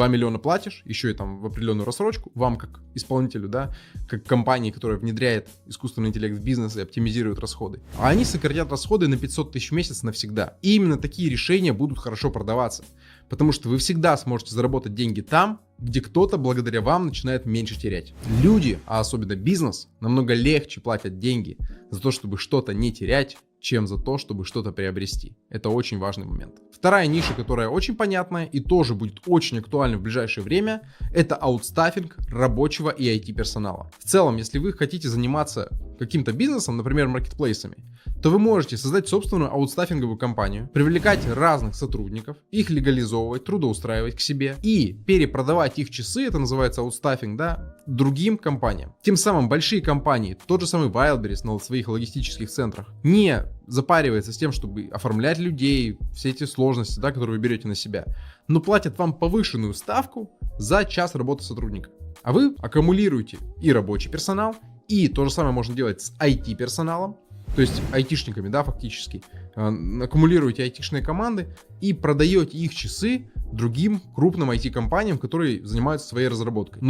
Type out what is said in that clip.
2 миллиона платишь, еще и там в определенную рассрочку, вам как исполнителю, да, как компании, которая внедряет искусственный интеллект в бизнес и оптимизирует расходы. А они сократят расходы на 500 тысяч в месяц навсегда. И именно такие решения будут хорошо продаваться. Потому что вы всегда сможете заработать деньги там, где кто-то благодаря вам начинает меньше терять. Люди, а особенно бизнес, намного легче платят деньги за то, чтобы что-то не терять, чем за то, чтобы что-то приобрести. Это очень важный момент. Вторая ниша, которая очень понятная и тоже будет очень актуальна в ближайшее время, это аутстаффинг рабочего и IT-персонала. В целом, если вы хотите заниматься каким-то бизнесом, например, маркетплейсами, то вы можете создать собственную аутстаффинговую компанию, привлекать разных сотрудников, их легализовывать, трудоустраивать к себе и перепродавать их часы, это называется аутстаффинг, да, другим компаниям. Тем самым большие компании, тот же самый Wildberries на своих логистических центрах, не запаривается с тем, чтобы оформлять людей, все эти сложности, да, которые вы берете на себя, но платят вам повышенную ставку за час работы сотрудника. А вы аккумулируете и рабочий персонал, и то же самое можно делать с IT-персоналом, то есть айтишниками, да, фактически. Аккумулируете айтишные команды и продаете их часы другим крупным IT-компаниям, которые занимаются своей разработкой.